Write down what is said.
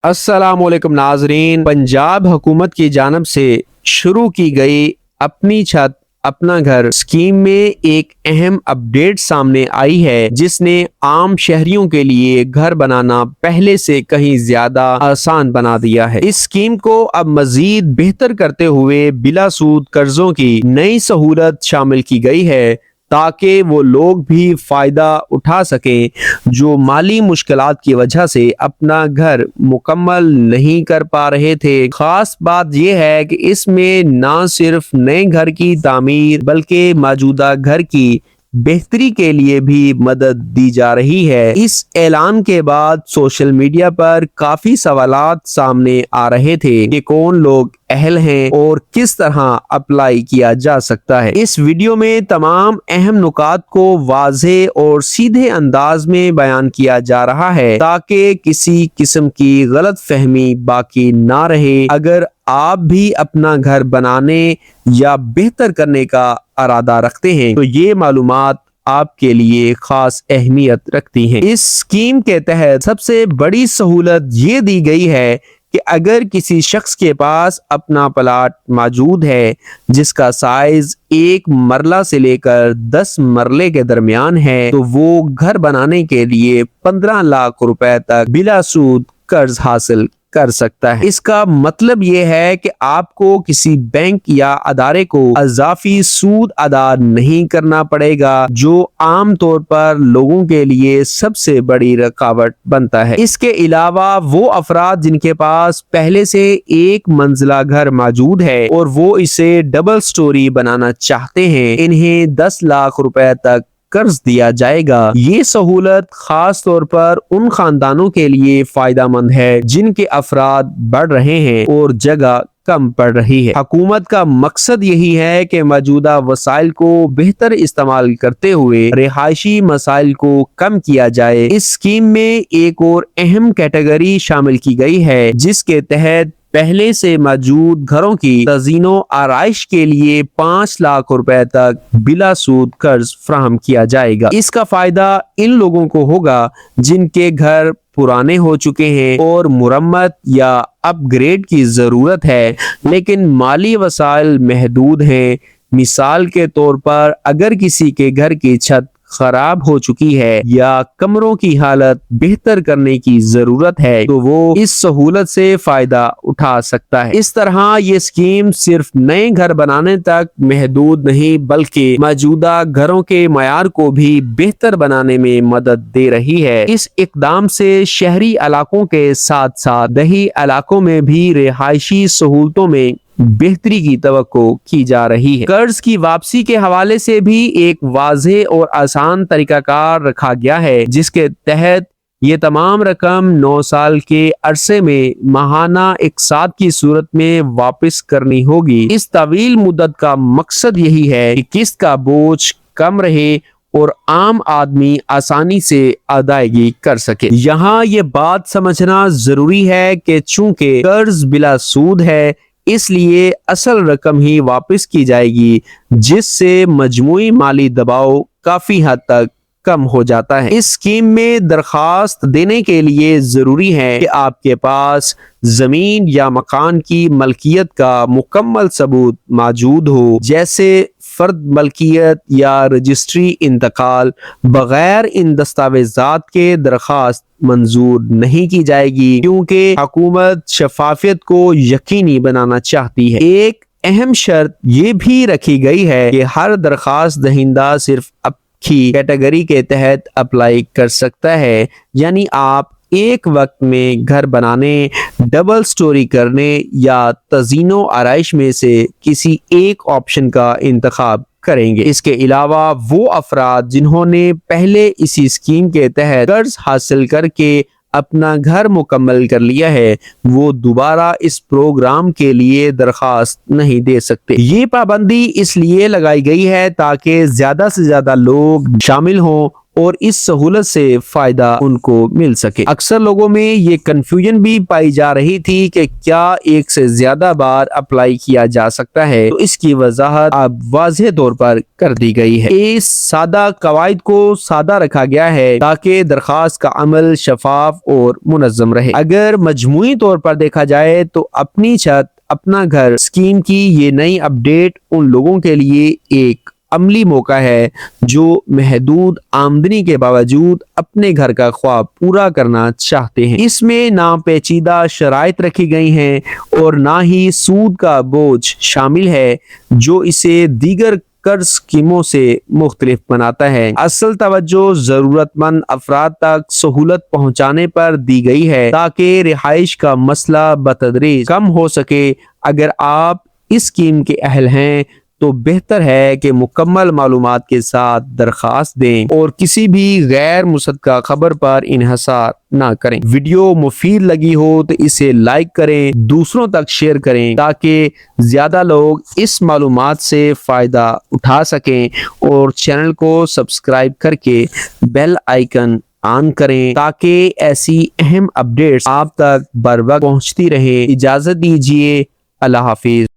अस्सलाम वालेकुम नाजरीन। पंजाब हुकूमत की जानब से शुरू की गई अपनी छत अपना घर स्कीम में एक अहम अपडेट सामने आई है, जिसने आम शहरियों के लिए घर बनाना पहले से कहीं ज्यादा आसान बना दिया है। इस स्कीम को अब मजीद बेहतर करते हुए बिला सूद कर्जों की नई सहूलत शामिल की गई है, ताकि वो लोग भी फायदा उठा सकें जो माली मुश्किलात की वजह से अपना घर मुकम्मल नहीं कर पा रहे थे। खास बात यह है कि इसमें ना सिर्फ नए घर की तामीर बल्कि मौजूदा घर की बेहतरी के लिए भी मदद दी जा रही है। इस ऐलान के बाद सोशल मीडिया पर काफी सवालात सामने आ रहे थे कि कौन लोग अहल हैं और किस तरह अप्लाई किया जा सकता है। इस वीडियो में तमाम अहम नुकात को वाज़े और सीधे अंदाज में बयान किया जा रहा है, ताकि किसी किस्म की गलत फहमी बाकी ना रहे। अगर आप भी अपना घर बनाने या बेहतर करने का इरादा रखते हैं तो ये मालूमात आपके लिए खास अहमियत रखती हैं। इस स्कीम के तहत सबसे बड़ी सहूलत ये दी गई है कि अगर किसी शख्स के पास अपना प्लाट मौजूद है जिसका साइज 1 मरला से लेकर 10 मरले के दरमियान है, तो वो घर बनाने के लिए 15 लाख रुपए तक बिला सूद कर्ज हासिल कर सकता है। इसका मतलब ये है कि आपको किसी बैंक या अदारे को अजाफी सूद अदा नहीं करना पड़ेगा, जो आम तौर पर लोगों के लिए सबसे बड़ी रुकावट बनता है। इसके अलावा वो अफराद जिनके पास पहले से एक मंजिला घर मौजूद है और वो इसे डबल स्टोरी बनाना चाहते हैं, इन्हें 10 लाख रुपए तक कर्ज दिया जाएगा। ये सहूलत खास तौर पर उन खानदानों के लिए फायदा मंद है जिनके अफराद बढ़ रहे हैं और जगह कम पड़ रही है। हुकूमत का मकसद यही है कि मौजूदा वसाइल को बेहतर इस्तेमाल करते हुए रिहायशी मसाइल को कम किया जाए। इस स्कीम में एक और अहम कैटेगरी शामिल की गई है, जिसके तहत पहले से मौजूद घरों की तज़ीनो आराइश के लिए 5 लाख रुपए तक बिला सूद कर्ज फ्राहम किया जाएगा। इसका फायदा इन लोगों को होगा जिनके घर पुराने हो चुके हैं और मुरम्मत या अपग्रेड की जरूरत है, लेकिन माली वसाइल महदूद हैं। मिसाल के तौर पर अगर किसी के घर की छत खराब हो चुकी है या कमरों की हालत बेहतर करने की जरूरत है, तो वो इस सहूलत से फायदा उठा सकता है। इस तरह ये स्कीम सिर्फ नए घर बनाने तक महदूद नहीं बल्कि मौजूदा घरों के मयार को भी बेहतर बनाने में मदद दे रही है। इस इकदाम से शहरी इलाकों के साथ साथ दही इलाकों में भी रिहायशी सहूलतों में बेहतरी की तवक्को की जा रही है। कर्ज की वापसी के हवाले से भी एक वाज़ेह और आसान तरीकाकार रखा गया है, जिसके तहत ये तमाम रकम 9 साल के अरसे में माहाना इकसात की सूरत में वापस करनी होगी। इस तवील मुद्दत का मकसद यही है कि किस्त का बोझ कम रहे और आम आदमी आसानी से अदायगी कर सके। यहाँ ये बात समझना जरूरी है कि चूंकि कर्ज बिला सूद है, इसलिए असल रकम ही वापस की जाएगी, जिससे मजमूई माली दबाव काफी हद तक कम हो जाता है। इस स्कीम में दरखास्त देने के लिए जरूरी है कि आपके पास जमीन या मकान की मलकियत का मुकम्मल सबूत मौजूद हो, जैसे फर्द मलकियत या रजिस्ट्री इंतकाल। बगैर इन दस्तावेजात के दरखास्त मंजूर नहीं की जाएगी, क्योंकि हुकूमत शफाफियत को यकीनी बनाना चाहती है। एक अहम शर्त ये भी रखी गई है कि हर दरखास्त दहिंदा सिर्फ की कैटेगरी के तहत अप्लाई कर सकता है, यानी आप एक वक्त में घर बनाने, डबल स्टोरी करने या तज़ीनो आराइश में से किसी एक ऑप्शन का इंतखाब करेंगे। इसके अलावा वो अफराद जिन्होंने पहले इसी स्कीम के तहत कर्ज हासिल करके अपना घर मुकम्मल कर लिया है, वो दोबारा इस प्रोग्राम के लिए दरखास्त नहीं दे सकते। ये पाबंदी इसलिए लगाई गई है ताकि ज्यादा से ज्यादा लोग शामिल हों اور اس سہولت سے فائدہ ان کو مل سکے۔ اکثر لوگوں میں یہ کنفیوژن بھی پائی جا رہی تھی کہ کیا ایک سے زیادہ بار اپلائی کیا جا سکتا ہے، تو اس کی وضاحت اب واضح طور پر کر دی گئی ہے۔ اس سادہ قواعد کو سادہ رکھا گیا ہے تاکہ درخواست کا عمل شفاف اور منظم رہے۔ اگر مجموعی طور پر دیکھا جائے تو اپنی چھت اپنا گھر اسکیم کی یہ نئی اپڈیٹ ان لوگوں کے لیے ایک عملی موقع ہے جو محدود آمدنی کے باوجود اپنے گھر کا خواب پورا کرنا چاہتے ہیں۔ اس میں نہ پیچیدہ شرائط رکھی گئی ہیں اور نہ ہی سود کا بوجھ شامل ہے جو اسے دیگر قرض اسکیموں سے مختلف بناتا ہے۔ اصل توجہ ضرورت مند افراد تک سہولت پہنچانے پر دی گئی ہے تاکہ رہائش کا مسئلہ بتدریج کم ہو سکے۔ اگر آپ اس اسکیم کے اہل ہیں تو بہتر ہے کہ مکمل معلومات کے ساتھ درخواست دیں اور کسی بھی غیر مصدقہ خبر پر انحصار نہ کریں۔ ویڈیو مفید لگی ہو تو اسے لائک کریں، دوسروں تک شیئر کریں تاکہ زیادہ لوگ اس معلومات سے فائدہ اٹھا سکیں، اور چینل کو سبسکرائب کر کے بیل آئیکن آن کریں تاکہ ایسی اہم اپڈیٹس آپ تک بر وقت پہنچتی رہے۔ اجازت دیجیے، اللہ حافظ۔